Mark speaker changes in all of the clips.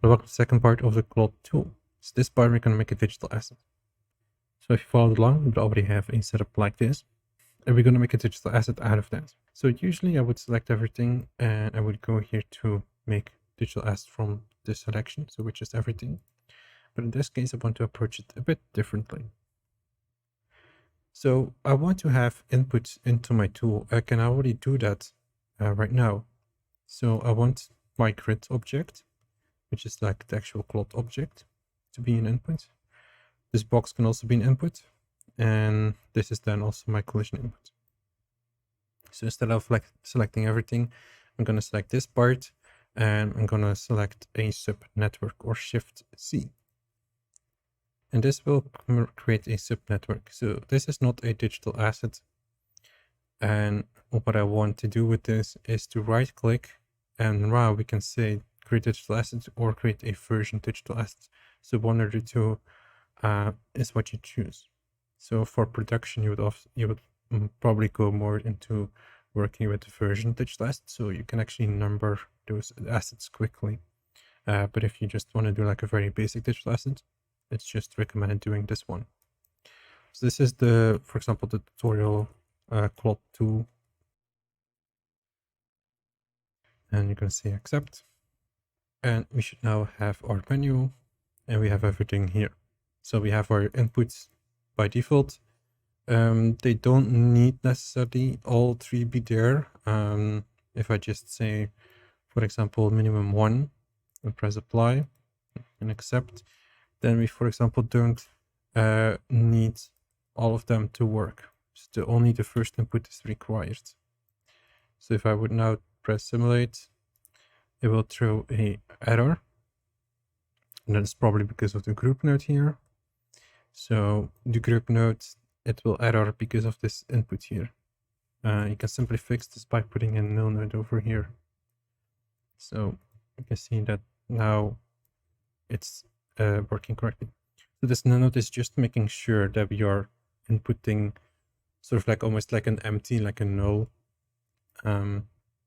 Speaker 1: Welcome to the second part of the Claude tool. So this part we're going to make a digital asset. So if you followed along, you would already have a setup like this. And we're going to make a digital asset out of that. So usually I would select everything and I would go here to make digital asset from this selection, so which is everything. But in this case, I want to approach it a bit differently. So I want to have inputs into my tool. I can already do that right now. So I want my grid object, which is like the actual Claude object, to be an input. This box can also be an input, and this is then also my collision input. So instead of like selecting everything, I'm going to select this part, and I'm going to select a subnetwork or Shift C. And this will create a subnetwork. So this is not a digital asset. And what I want to do with this is to right click, and now we can say create digital asset or create a version digital asset. So one or the two is what you choose. So for production, you would probably go more into working with the version digital asset, so you can actually number those assets quickly. But if you just want to do like a very basic digital asset, it's just recommended doing this one. So this is for example, the tutorial Claude tool. And you're going to say accept. And we should now have our menu, and we have everything here. So we have our inputs by default. They don't need necessarily all three be there. If I just say, for example, minimum 1 and press apply and accept, then we, for example, don't need all of them to work. So only the first input is required. So if I would now press simulate, it will throw a error. And that's probably because of the group node here. So the group node, it will error because of this input here. You can simply fix this by putting a null node over here. So you can see that now it's working correctly. So this null node is just making sure that we are inputting sort of like almost like an empty, like a null,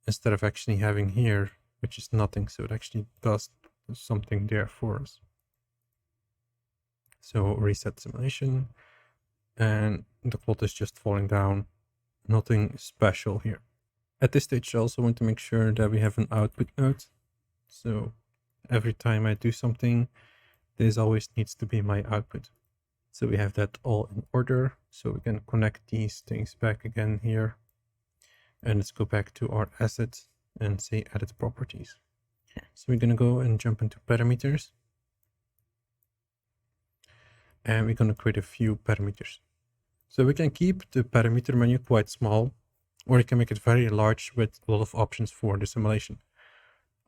Speaker 1: instead of actually having here, which is nothing. So it actually does something there for us. So reset simulation, and the plot is just falling down. Nothing special here. At this stage, I also want to make sure that we have an output node. So every time I do something, this always needs to be my output. So we have that all in order. So we can connect these things back again here. And let's go back to our asset and say edit properties. So we're going to go and jump into parameters. And we're going to create a few parameters. So we can keep the parameter menu quite small, or you can make it very large with a lot of options for the simulation.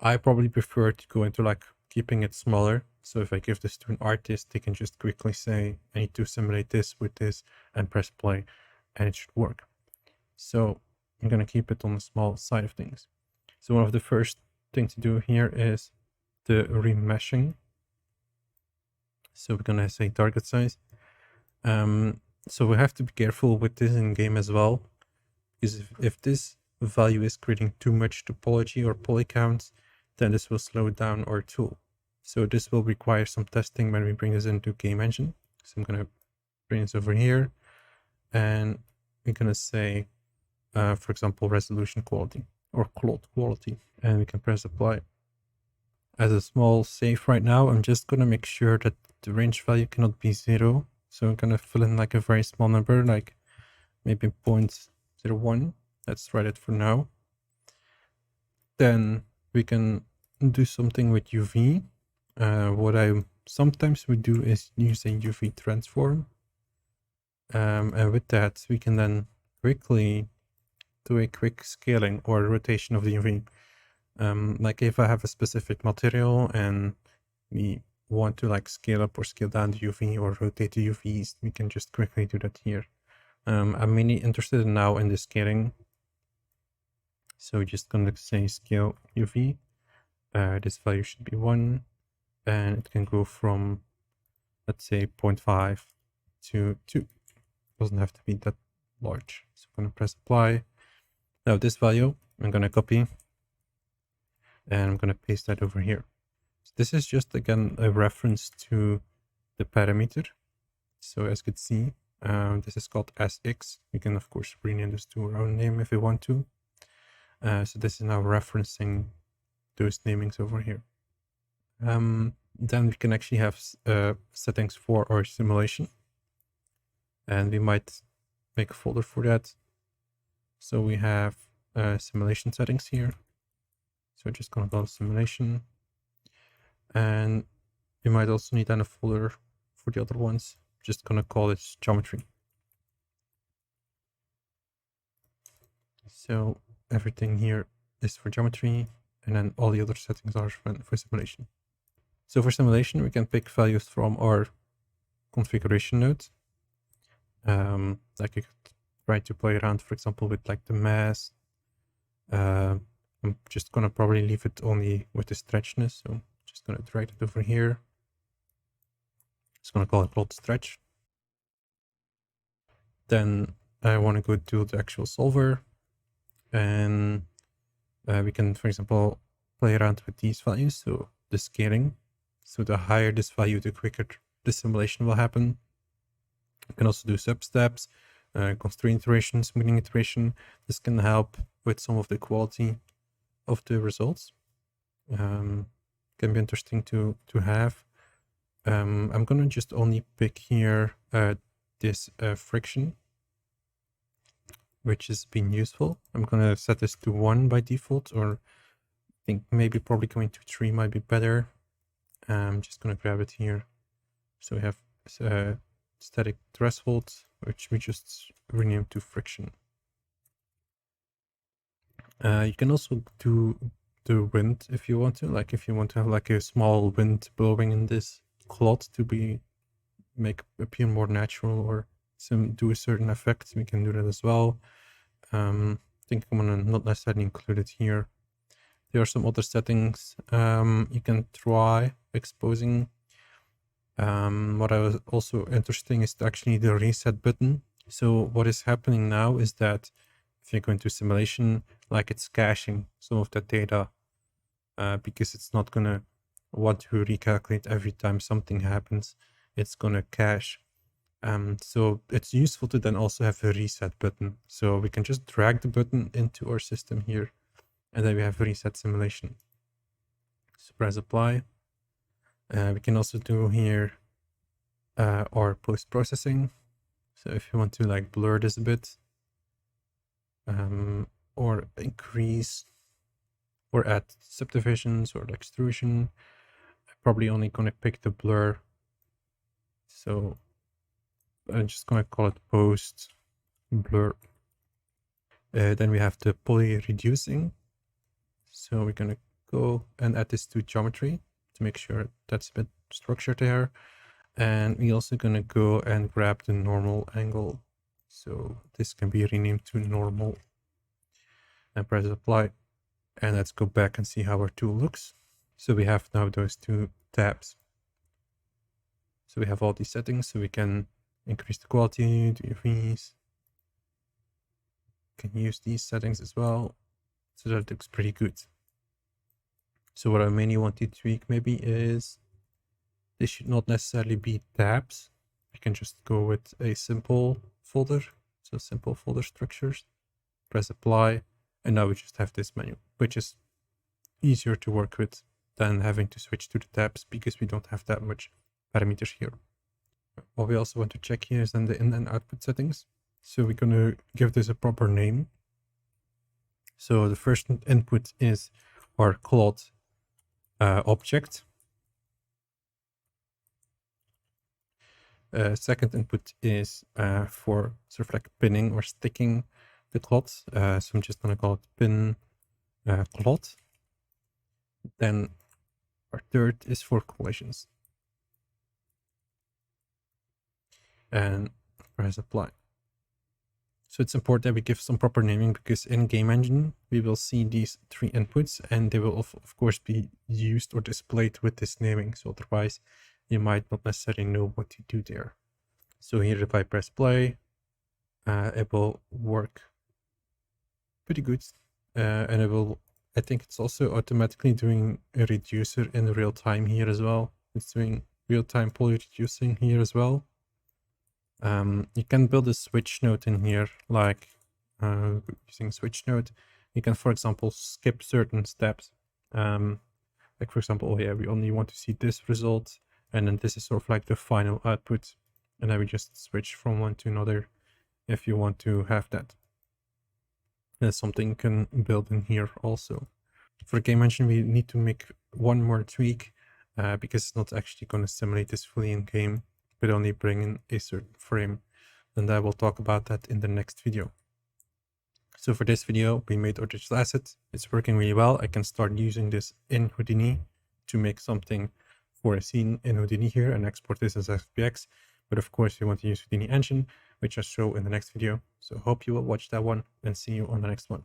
Speaker 1: I probably prefer to go into like keeping it smaller. So if I give this to an artist, they can just quickly say, I need to simulate this with this, and press play, and it should work. So I'm going to keep it on the small side of things. So one of the first things to do here is the remeshing. So we're going to say target size. So we have to be careful with this in game as well, because if this value is creating too much topology or poly counts, then this will slow down our tool. So this will require some testing when we bring this into game engine. So I'm going to bring this over here, and we're going to say, for example, resolution quality or Claude quality, and we can press apply. As a small save right now, I'm just going to make sure that the range value cannot be 0. So I'm going to fill in like a very small number, like maybe 0.01. Let's write it for now. Then we can do something with UV. What I sometimes would do is use a UV transform. And with that, we can then quickly do a quick scaling or rotation of the UV. Like if I have a specific material and we want to like scale up or scale down the UV or rotate the UVs, we can just quickly do that here. I'm mainly interested now in the scaling. So just gonna say scale UV. This value should be 1, and it can go from, let's say, 0.5 to 2. Doesn't have to be that large. So I'm gonna press apply. Now this value, I'm gonna copy, and I'm gonna paste that over here. So This is just again a reference to the parameter. So as you can see, this is called SX. We can of course rename this to our own name if we want to. So this is now referencing those namings over here. Then we can actually have settings for our simulation, and we might make a folder for that. So we have simulation settings here. So we're just gonna call it simulation, and we might also need then a folder for the other ones. Just gonna call it geometry. So everything here is for geometry, and then all the other settings are for simulation. So for simulation, we can pick values from our configuration node. Like you could try to play around, for example, with like the mass. I'm just gonna probably leave it only with the stretchness. So I'm just gonna drag it over here. Just gonna call it plot stretch. Then I want to go to the actual solver, and we can, for example, play around with these values. So the scaling. So the higher this value, the quicker the simulation will happen. You can also do sub-steps, constraint iteration, smoothing iteration. This can help with some of the quality of the results. Can be interesting to have. I'm gonna just only pick here this friction, which has been useful. I'm gonna set this to 1 by default, or I think maybe probably going to 3 might be better. I'm just gonna grab it here. So we have static threshold, which we just rename to friction. You can also do the wind if you want to. Like if you want to have like a small wind blowing in this cloth to make appear more natural, or do a certain effect, we can do that as well. I think I'm gonna not necessarily include it here. There are some other settings you can try exposing. What I was also interesting is actually the reset button. So what is happening now is that if you go into simulation, like it's caching some of that data because it's not gonna want to recalculate every time something happens. It's gonna cache. So it's useful to then also have a reset button. So we can just drag the button into our system here, and then we have reset simulation. So press apply. We can also do here our post-processing. So if you want to like blur this a bit, or increase or add subdivisions or extrusion, I'm probably only gonna pick the blur. So I'm just gonna call it post blur. Then we have the poly reducing. So we're gonna go and add this to geometry to make sure that's a bit structured there. And we're also gonna go and grab the normal angle. So this can be renamed to normal, and press apply. And let's go back and see how our tool looks. So we have now those two tabs. So we have all these settings, so we can increase the quality, do UVs. Can use these settings as well. So that looks pretty good. So what I mainly want to tweak maybe is this should not necessarily be tabs. We can just go with a simple folder. So simple folder structures, press apply, and now we just have this menu, which is easier to work with than having to switch to the tabs because we don't have that much parameters here. What we also want to check here is then the in and output settings. So we're going to give this a proper name. So the first input is our cloth object. Second input is for sort of like pinning or sticking the cloth. So I'm just going to call it pin cloth. Then our third is for collisions. And press apply. So it's important that we give some proper naming because in Game Engine, we will see these 3 inputs and they will of course be used or displayed with this naming. So otherwise you might not necessarily know what to do there. So here if I press play, it will work pretty good and it will I think it's also automatically doing a reducer in real time here as well. It's doing real-time poly reducing here as well. You can build a switch node in here, like using switch node. You can, for example, skip certain steps. Like for example, oh yeah, we only want to see this result, and then this is sort of like the final output, and then we just switch from one to another if you want to have that. That's something you can build in here also. For game engine, we need to make one more tweak because it's not actually going to simulate this fully in game, but only bring in a certain frame. And I will talk about that in the next video. So for this video, we made our digital asset. It's working really well. I can start using this in Houdini to make something for a scene in Houdini here and export this as FBX. But of course, you want to use Houdini engine, which I'll show in the next video. So hope you will watch that one and see you on the next one.